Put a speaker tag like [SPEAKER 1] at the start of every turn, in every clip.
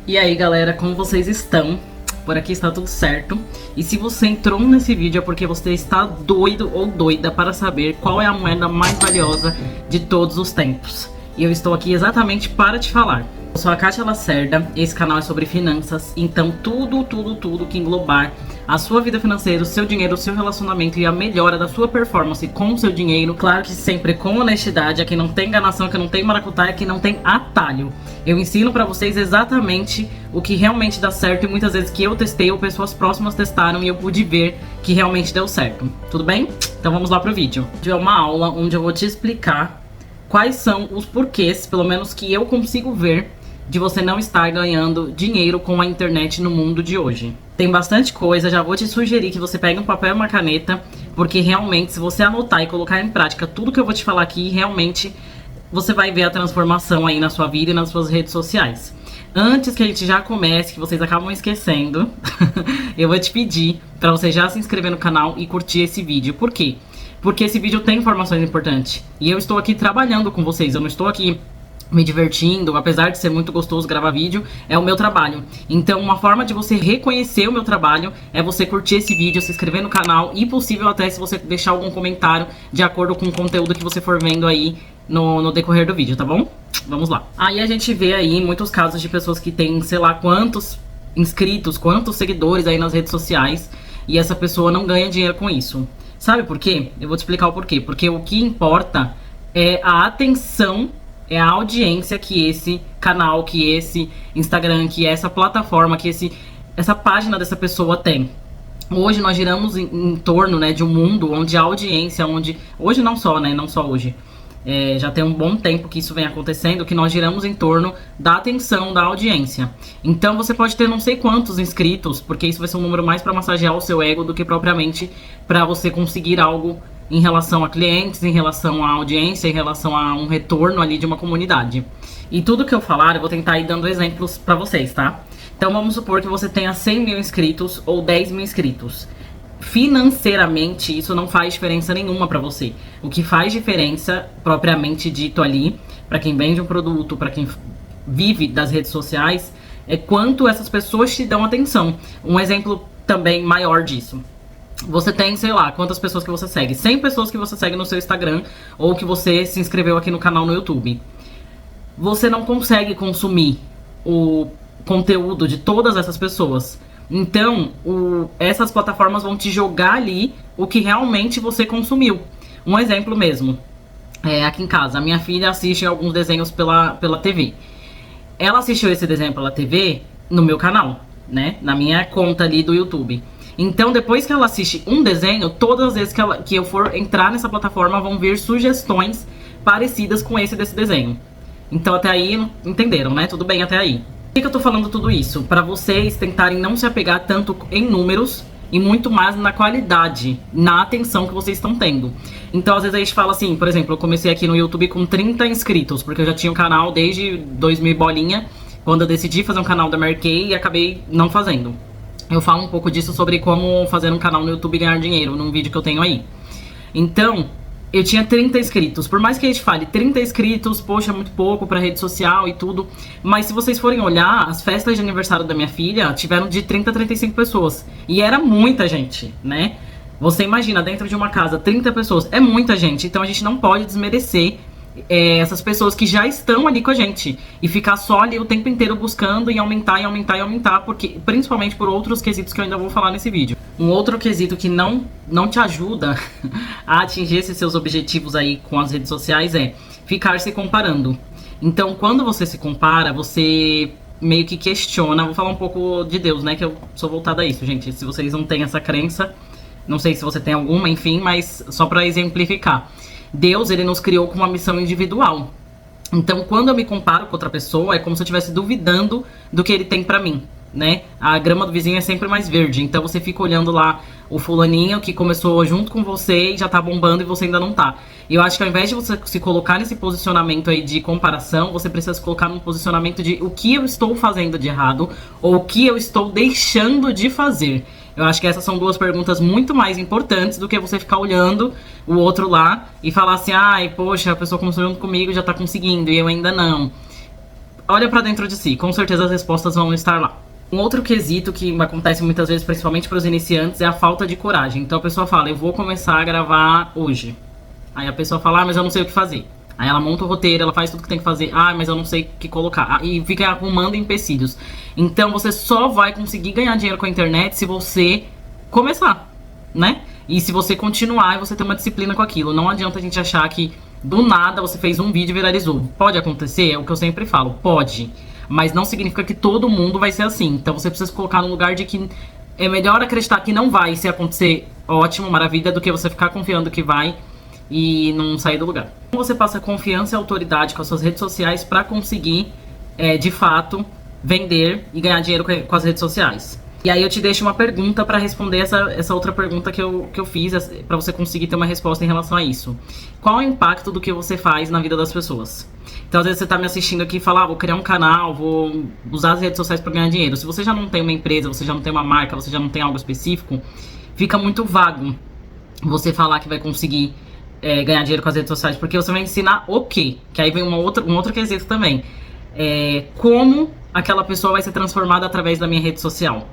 [SPEAKER 1] E aí galera, como vocês estão? Por aqui está tudo certo. E se você entrou nesse vídeo é porque você está doido ou doida para saber qual é a moeda mais valiosa de todos os tempos. E eu estou aqui exatamente para te falar. Eu sou a Kátia Lacerda, esse canal é sobre finanças, então tudo que englobar a sua vida financeira, o seu dinheiro, o seu relacionamento e a melhora da sua performance com o seu dinheiro, claro que sempre com honestidade, aqui não tem enganação, aqui não tem maracutaia, aqui não tem atalho. Eu ensino pra vocês exatamente o que realmente dá certo e muitas vezes que eu testei ou pessoas próximas testaram e eu pude ver que realmente deu certo. Tudo bem? Então vamos lá pro vídeo. É uma aula onde eu vou te explicar quais são os porquês, pelo menos que eu consigo ver, de você não estar ganhando dinheiro com a internet no mundo de hoje. Tem bastante coisa, já vou te sugerir que você pegue um papel e uma caneta, porque realmente se você anotar e colocar em prática tudo que eu vou te falar aqui, realmente você vai ver a transformação aí na sua vida e nas suas redes sociais. Antes que a gente já comece, que vocês acabam esquecendo, eu vou te pedir para você já se inscrever no canal e curtir esse vídeo. Por quê? Porque esse vídeo tem informações importantes. E eu estou aqui trabalhando com vocês, eu não estou aqui me divertindo, apesar de ser muito gostoso gravar vídeo, é o meu trabalho. Então uma forma de você reconhecer o meu trabalho é você curtir esse vídeo, se inscrever no canal e possível até se você deixar algum comentário de acordo com o conteúdo que você for vendo aí no decorrer do vídeo, tá bom? Vamos lá. Aí a gente vê aí muitos casos de pessoas que têm, sei lá, quantos inscritos, quantos seguidores aí nas redes sociais e essa pessoa não ganha dinheiro com isso. Sabe por quê? Eu vou te explicar o porquê. Porque o que importa é a atenção, é a audiência que esse canal, que esse Instagram, que essa plataforma, que essa página dessa pessoa tem. Hoje nós giramos em torno, né, de um mundo onde a audiência, hoje não só, né, não só hoje, já tem um bom tempo que isso vem acontecendo, que nós giramos em torno da atenção da audiência. Então você pode ter não sei quantos inscritos, porque isso vai ser um número mais para massagear o seu ego do que propriamente para você conseguir algo em relação a clientes, em relação à audiência, em relação a um retorno ali de uma comunidade. E tudo que eu falar, eu vou tentar ir dando exemplos pra vocês, tá? Então vamos supor que você tenha 100 mil inscritos ou 10 mil inscritos. Financeiramente, isso não faz diferença nenhuma pra você. O que faz diferença, propriamente dito ali, pra quem vende um produto, pra quem vive das redes sociais, é quanto essas pessoas te dão atenção. Um exemplo também maior disso. Você tem, sei lá, quantas pessoas que você segue? 100 pessoas que você segue no seu Instagram ou que você se inscreveu aqui no canal no YouTube. Você não consegue consumir o conteúdo de todas essas pessoas. Então, essas plataformas vão te jogar ali o que realmente você consumiu. Um exemplo mesmo, aqui em casa, a minha filha assiste alguns desenhos pela TV. Ela assistiu esse desenho pela TV no meu canal, né? Na minha conta ali do YouTube. Então, depois que ela assiste um desenho, todas as vezes que eu for entrar nessa plataforma, vão vir sugestões parecidas com esse desse desenho. Então, até aí, entenderam, né? Tudo bem até aí. Por que eu tô falando tudo isso? Para vocês tentarem não se apegar tanto em números e muito mais na qualidade, na atenção que vocês estão tendo. Então, às vezes a gente fala assim, por exemplo, eu comecei aqui no YouTube com 30 inscritos, porque eu já tinha um canal desde 2000 bolinha, quando eu decidi fazer um canal da Mary Kay e acabei não fazendo. Eu falo um pouco disso sobre como fazer um canal no YouTube e ganhar dinheiro, num vídeo que eu tenho aí. Então, eu tinha 30 inscritos. Por mais que a gente fale 30 inscritos, poxa, muito pouco pra rede social e tudo. Mas se vocês forem olhar, as festas de aniversário da minha filha tiveram de 30 a 35 pessoas. E era muita gente, né? Você imagina, dentro de uma casa, 30 pessoas. É muita gente. Então a gente não pode desmerecer essas pessoas que já estão ali com a gente e ficar só ali o tempo inteiro buscando e aumentar, porque principalmente por outros quesitos que eu ainda vou falar nesse vídeo. Um outro quesito que não te ajuda a atingir esses seus objetivos aí com as redes sociais é ficar se comparando. Então, quando você se compara, você meio que questiona. Vou falar um pouco de Deus, né, que eu sou voltada a isso, gente. Se vocês não têm essa crença, não sei se você tem alguma, enfim, mas só pra exemplificar. Deus, ele nos criou com uma missão individual. Então, quando eu me comparo com outra pessoa, é como se eu estivesse duvidando do que ele tem pra mim, né? A grama do vizinho é sempre mais verde. Então, você fica olhando lá o fulaninho que começou junto com você e já tá bombando e você ainda não tá. E eu acho que ao invés de você se colocar nesse posicionamento aí de comparação, você precisa se colocar num posicionamento de o que eu estou fazendo de errado ou o que eu estou deixando de fazer. Eu acho que essas são duas perguntas muito mais importantes do que você ficar olhando o outro lá e falar assim, ai, poxa, a pessoa começou junto comigo e já tá conseguindo e eu ainda não. Olha pra dentro de si, com certeza as respostas vão estar lá. Um outro quesito que acontece muitas vezes, principalmente para os iniciantes, é a falta de coragem. Então a pessoa fala, eu vou começar a gravar hoje. Aí a pessoa fala, mas eu não sei o que fazer. Aí ela monta o roteiro, ela faz tudo que tem que fazer. Mas eu não sei o que colocar. E fica arrumando empecilhos. Então você só vai conseguir ganhar dinheiro com a internet se você começar, né? E se você continuar e você ter uma disciplina com aquilo. Não adianta a gente achar que do nada você fez um vídeo e viralizou. Pode acontecer? É o que eu sempre falo. Pode. Mas não significa que todo mundo vai ser assim. Então você precisa se colocar no lugar de que é melhor acreditar que não vai se acontecer, ótimo, maravilha, do que você ficar confiando que vai e não sair do lugar. Você passa confiança e autoridade com as suas redes sociais para conseguir, de fato, vender e ganhar dinheiro com as redes sociais. E aí eu te deixo uma pergunta para responder essa outra pergunta que eu fiz, para você conseguir ter uma resposta em relação a isso. Qual é o impacto do que você faz na vida das pessoas? Então às vezes você tá me assistindo aqui e fala, vou criar um canal, vou usar as redes sociais para ganhar dinheiro. Se você já não tem uma empresa, você já não tem uma marca, você já não tem algo específico, fica muito vago você falar que vai conseguir ganhar dinheiro com as redes sociais, porque você vai ensinar o quê? Que aí vem um outro quesito também. Como aquela pessoa vai ser transformada através da minha rede social.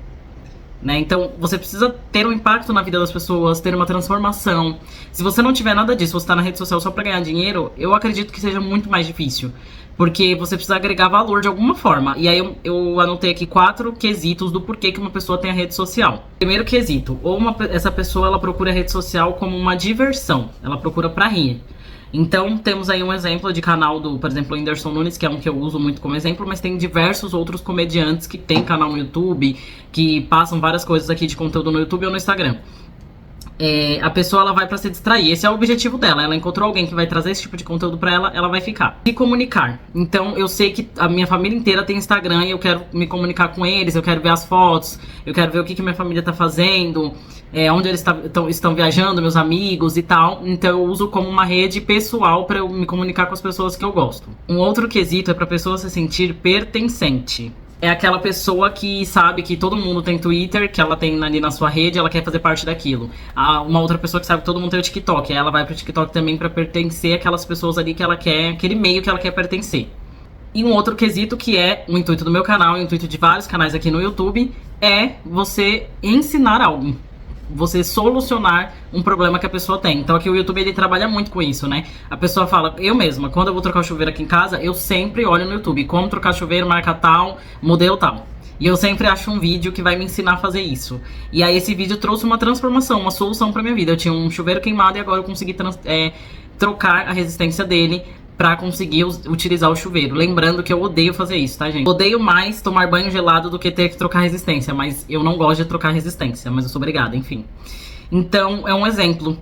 [SPEAKER 1] Né? Então você precisa ter um impacto na vida das pessoas, ter uma transformação. Se você não tiver nada disso, você está na rede social só para ganhar dinheiro, eu acredito que seja muito mais difícil, porque você precisa agregar valor de alguma forma. E aí eu anotei aqui 4 quesitos do porquê que uma pessoa tem a rede social. Primeiro quesito, essa pessoa ela procura a rede social como uma diversão, ela procura para rir. Então, temos aí um exemplo de canal do, por exemplo, o Whindersson Nunes, que é um que eu uso muito como exemplo, mas tem diversos outros comediantes que tem canal no YouTube, que passam várias coisas aqui de conteúdo no YouTube ou no Instagram. A pessoa ela vai pra se distrair, esse é o objetivo dela. Ela encontrou alguém que vai trazer esse tipo de conteúdo pra ela, ela vai ficar. Se comunicar. Então eu sei que a minha família inteira tem Instagram e eu quero me comunicar com eles, eu quero ver as fotos, eu quero ver o que minha família tá fazendo, onde eles estão viajando, meus amigos e tal. Então eu uso como uma rede pessoal pra eu me comunicar com as pessoas que eu gosto. Um outro quesito é pra pessoa se sentir pertencente. É aquela pessoa que sabe que todo mundo tem Twitter, que ela tem ali na sua rede, ela quer fazer parte daquilo. Uma outra pessoa que sabe que todo mundo tem o TikTok, aí ela vai pro TikTok também pra pertencer àquelas pessoas ali que ela quer, aquele meio que ela quer pertencer. E um outro quesito que é o intuito do meu canal, e o intuito de vários canais aqui no YouTube, é você ensinar algo. Você solucionar um problema que a pessoa tem. Então aqui o YouTube ele trabalha muito com isso, né? A pessoa fala, eu mesma, quando eu vou trocar o chuveiro aqui em casa, eu sempre olho no YouTube, como trocar chuveiro, marca tal, modelo tal. E eu sempre acho um vídeo que vai me ensinar a fazer isso. E aí esse vídeo trouxe uma transformação, uma solução pra minha vida. Eu tinha um chuveiro queimado e agora eu consegui trocar a resistência dele pra conseguir utilizar o chuveiro. Lembrando que eu odeio fazer isso, tá, gente? Odeio mais tomar banho gelado do que ter que trocar resistência, mas eu não gosto de trocar resistência, mas eu sou obrigada, enfim. Então, é um exemplo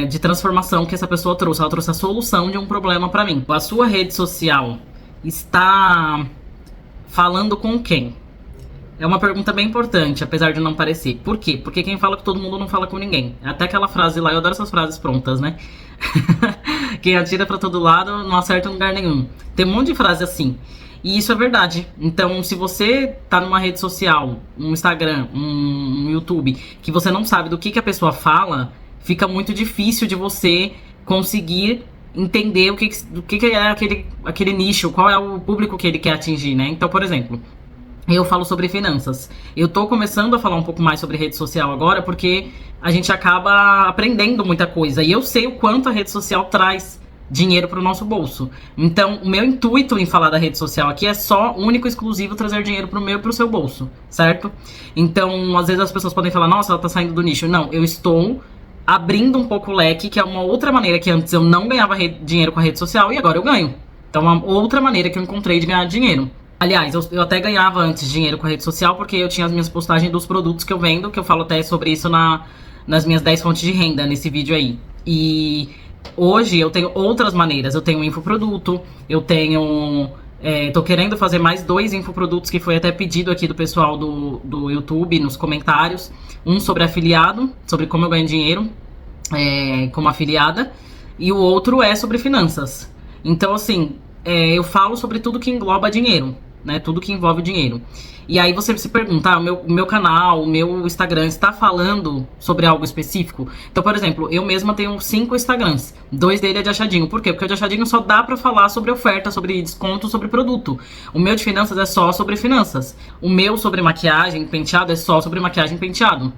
[SPEAKER 1] de transformação que essa pessoa trouxe. Ela trouxe a solução de um problema pra mim. A sua rede social está falando com quem? É uma pergunta bem importante, apesar de não parecer. Por quê? Porque quem fala com todo mundo não fala com ninguém. Até aquela frase lá, eu adoro essas frases prontas, né? Quem atira pra todo lado não acerta em lugar nenhum. Tem um monte de frase assim. E isso é verdade. Então, se você tá numa rede social, um Instagram, um YouTube, que você não sabe do que a pessoa fala, fica muito difícil de você conseguir entender do que é aquele nicho, qual é o público que ele quer atingir, né? Então, por exemplo, eu falo sobre finanças. Eu tô começando a falar um pouco mais sobre rede social agora, porque a gente acaba aprendendo muita coisa. E eu sei o quanto a rede social traz dinheiro pro nosso bolso. Então, o meu intuito em falar da rede social aqui é só, único e exclusivo, trazer dinheiro pro meu e pro seu bolso, certo? Então, às vezes as pessoas podem falar, nossa, ela tá saindo do nicho. Não, eu estou abrindo um pouco o leque, que é uma outra maneira que antes eu não ganhava dinheiro com a rede social e agora eu ganho. Então, uma outra maneira que eu encontrei de ganhar dinheiro. Aliás, eu até ganhava antes dinheiro com a rede social, porque eu tinha as minhas postagens dos produtos que eu vendo, que eu falo até sobre isso nas minhas 10 fontes de renda, nesse vídeo aí. E hoje eu tenho outras maneiras. Eu tenho um infoproduto, eu tenho... tô querendo fazer mais 2 infoprodutos, que foi até pedido aqui do pessoal do YouTube, nos comentários. Um sobre afiliado, sobre como eu ganho dinheiro como afiliada. E o outro é sobre finanças. Então, assim... eu falo sobre tudo que engloba dinheiro. né? Tudo que envolve dinheiro. E aí você se pergunta, o meu canal, o meu Instagram está falando sobre algo específico? Então, por exemplo, eu mesma tenho 5 Instagrams. 2 dele é de achadinho. Por quê? Porque o de achadinho só dá pra falar sobre oferta, sobre desconto, sobre produto. O meu de finanças é só sobre finanças. O meu sobre maquiagem, penteado, é só sobre maquiagem e penteado.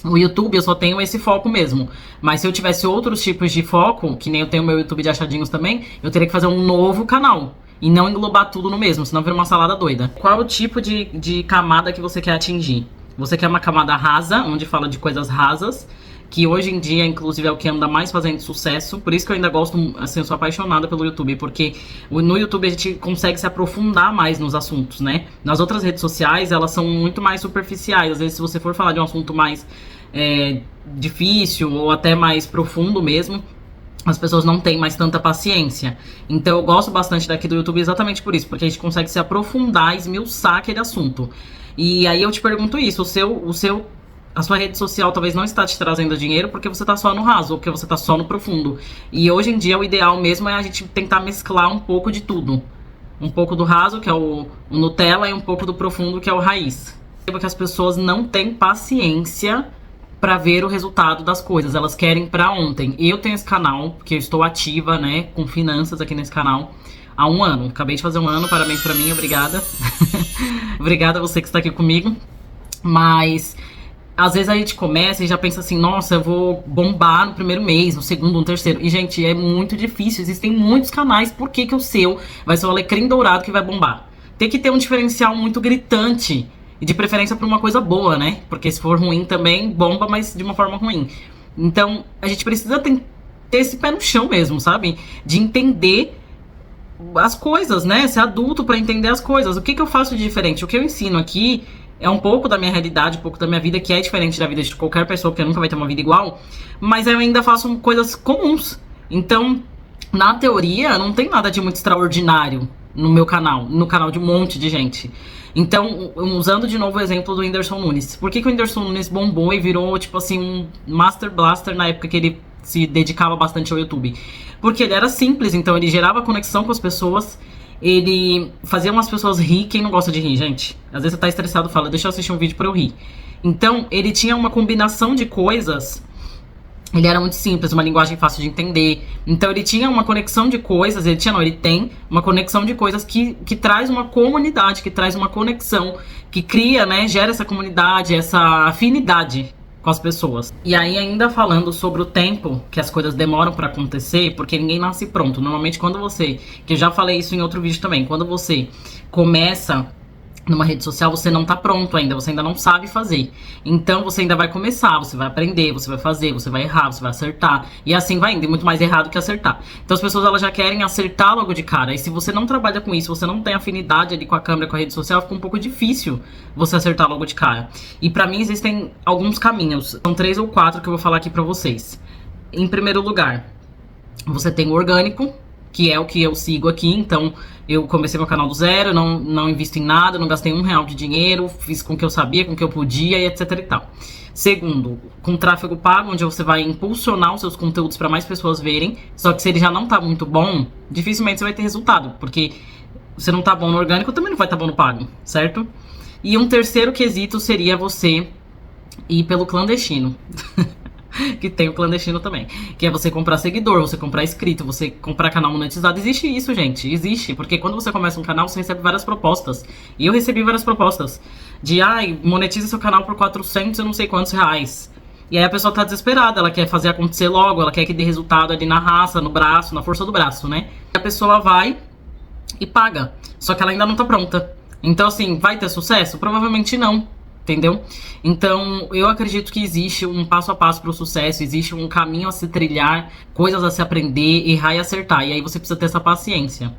[SPEAKER 1] O YouTube eu só tenho esse foco mesmo. Mas se eu tivesse outros tipos de foco, que nem eu tenho meu YouTube de achadinhos também, eu teria que fazer um novo canal. E não englobar tudo no mesmo, senão vira uma salada doida. Qual é o tipo de camada que você quer atingir? Você quer uma camada rasa, onde fala de coisas rasas, que hoje em dia, inclusive, é o que anda mais fazendo sucesso. Por isso que eu ainda gosto, assim, eu sou apaixonada pelo YouTube, porque no YouTube a gente consegue se aprofundar mais nos assuntos, né? Nas outras redes sociais, elas são muito mais superficiais. Às vezes, se você for falar de um assunto mais difícil ou até mais profundo mesmo, as pessoas não têm mais tanta paciência. Então eu gosto bastante daqui do YouTube exatamente por isso, porque a gente consegue se aprofundar, esmiuçar aquele assunto. E aí eu te pergunto isso, a sua rede social talvez não está te trazendo dinheiro porque você está só no raso, ou porque você está só no profundo. E hoje em dia o ideal mesmo é a gente tentar mesclar um pouco de tudo. Um pouco do raso, que é o Nutella, e um pouco do profundo, que é o raiz. Porque as pessoas não têm paciência para ver o resultado das coisas, elas querem para ontem. E eu tenho esse canal, porque eu estou ativa, né, com finanças aqui nesse canal há 1 ano. Acabei de fazer 1 ano, parabéns pra mim, obrigada. Obrigada a você que está aqui comigo. Mas às vezes a gente começa e já pensa assim, nossa, eu vou bombar no primeiro mês, no segundo, no terceiro. E, gente, é muito difícil, existem muitos canais, por que o seu vai ser o alecrim dourado que vai bombar? Tem que ter um diferencial muito gritante. E de preferência pra uma coisa boa, né? Porque se for ruim também, bomba, mas de uma forma ruim. Então, a gente precisa ter esse pé no chão mesmo, sabe? De entender as coisas, né? Ser adulto pra entender as coisas. O que eu faço de diferente? O que eu ensino aqui é um pouco da minha realidade, um pouco da minha vida, que é diferente da vida de qualquer pessoa, porque nunca vai ter uma vida igual. Mas eu ainda faço coisas comuns. Então, na teoria, não tem nada de muito extraordinário no meu canal, no canal de um monte de gente. Então, usando de novo o exemplo do Whindersson Nunes. Por que o Whindersson Nunes bombou e virou, tipo assim, um Master Blaster na época que ele se dedicava bastante ao YouTube? Porque ele era simples, então ele gerava conexão com as pessoas, ele fazia umas pessoas rir. Quem não gosta de rir, gente? Às vezes você tá estressado e fala, deixa eu assistir um vídeo pra eu rir. Então, ele tinha uma combinação de coisas. Ele era muito simples, uma linguagem fácil de entender. Então ele tinha uma conexão de coisas, ele tem uma conexão de coisas que traz uma comunidade, que traz uma conexão, que cria, né, gera essa comunidade, essa afinidade com as pessoas. E aí, ainda falando sobre o tempo que as coisas demoram pra acontecer, porque ninguém nasce pronto. Normalmente quando você, que eu já falei isso em outro vídeo também, quando você começa numa rede social, você não tá pronto ainda, você ainda não sabe fazer. Então você ainda vai começar, você vai aprender, você vai fazer, você vai errar, você vai acertar. E assim vai indo, e muito mais errado que acertar. Então as pessoas, elas já querem acertar logo de cara. E se você não trabalha com isso, você não tem afinidade ali com a câmera, com a rede social, fica um pouco difícil você acertar logo de cara. E pra mim existem alguns caminhos. São 3 ou 4 que eu vou falar aqui pra vocês. Em primeiro lugar, você tem o orgânico, que é o que eu sigo aqui. Então eu comecei meu canal do zero, não invisto em nada, não gastei R$1 de dinheiro, fiz com o que eu sabia, com o que eu podia e etc e tal. Segundo, com tráfego pago, onde você vai impulsionar os seus conteúdos para mais pessoas verem. Só que se ele já não tá muito bom, dificilmente você vai ter resultado, porque você não tá bom no orgânico, também não vai estar bom no pago, certo? E um terceiro quesito seria você ir pelo clandestino. Que tem o clandestino também, que é você comprar seguidor, você comprar inscrito, você comprar canal monetizado. Existe isso, gente, existe, porque quando você começa um canal, você recebe várias propostas. E eu recebi várias propostas de, monetiza seu canal por 400 e não sei quantos reais. E aí a pessoa tá desesperada, ela quer fazer acontecer logo, ela quer que dê resultado ali na raça, no braço, na força do braço, né? E a pessoa vai e paga, só que ela ainda não tá pronta. Então, assim, vai ter sucesso? Provavelmente não. Entendeu? Então, eu acredito que existe um passo a passo para o sucesso, existe um caminho a se trilhar, coisas a se aprender, errar e acertar. E aí você precisa ter essa paciência,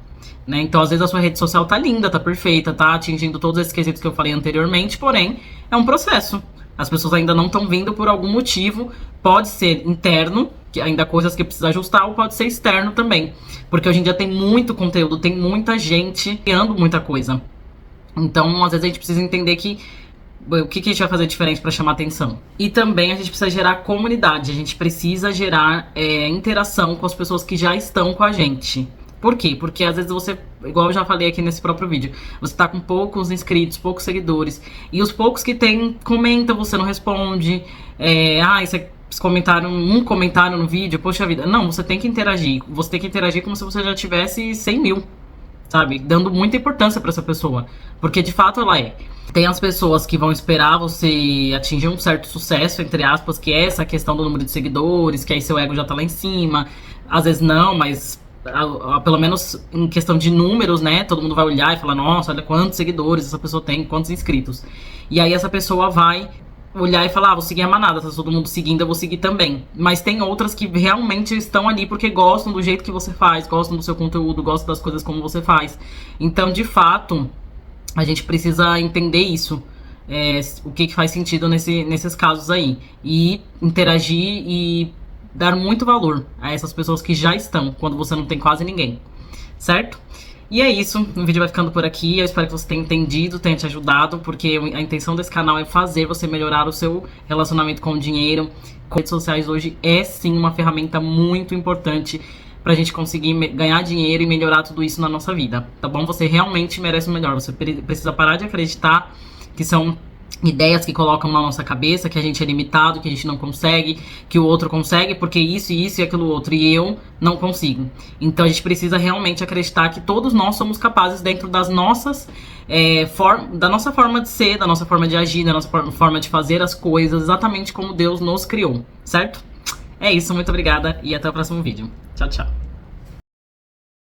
[SPEAKER 1] né? Então, às vezes a sua rede social tá linda, tá perfeita, tá atingindo todos esses quesitos que eu falei anteriormente, porém, é um processo. As pessoas ainda não estão vindo por algum motivo, pode ser interno, que ainda coisas que precisa ajustar, ou pode ser externo também. Porque hoje em dia tem muito conteúdo, tem muita gente criando muita coisa. Então, às vezes a gente precisa entender que o que a gente vai fazer diferente para chamar atenção? E também a gente precisa gerar comunidade, a gente precisa gerar interação com as pessoas que já estão com a gente. Por quê? Porque às vezes você, igual eu já falei aqui nesse próprio vídeo, você tá com poucos inscritos, poucos seguidores, e os poucos que tem, comentam, você não responde, você comentaram um comentário no vídeo, poxa vida. Não, você tem que interagir. Você tem que interagir como se você já tivesse 100 mil, sabe? Dando muita importância pra essa pessoa. Porque de fato ela é. Tem as pessoas que vão esperar você atingir um certo sucesso, entre aspas, que é essa questão do número de seguidores, que aí seu ego já tá lá em cima. Às vezes não, mas pelo menos em questão de números, né? Todo mundo vai olhar e falar, nossa, olha quantos seguidores essa pessoa tem, quantos inscritos. E aí essa pessoa vai olhar e falar, vou seguir a manada, tá todo mundo seguindo, eu vou seguir também. Mas tem outras que realmente estão ali porque gostam do jeito que você faz, gostam do seu conteúdo, gostam das coisas como você faz. Então, de fato, a gente precisa entender isso. O que faz sentido nesses casos aí. E interagir e dar muito valor a essas pessoas que já estão, quando você não tem quase ninguém. Certo? E é isso, o vídeo vai ficando por aqui. Eu espero que você tenha entendido, tenha te ajudado, porque a intenção desse canal é fazer você melhorar o seu relacionamento com o dinheiro. Redes sociais hoje é sim uma ferramenta muito importante pra gente conseguir ganhar dinheiro e melhorar tudo isso na nossa vida, tá bom? Você realmente merece o melhor. Você precisa parar de acreditar que são ideias que colocam na nossa cabeça, que a gente é limitado, que a gente não consegue, que o outro consegue, porque isso e aquilo outro, e eu não consigo. Então a gente precisa realmente acreditar que todos nós somos capazes dentro das nossas da nossa forma de ser, da nossa forma de agir, da nossa forma de fazer as coisas, exatamente como Deus nos criou, certo? É isso, muito obrigada e até o próximo vídeo. Tchau, tchau.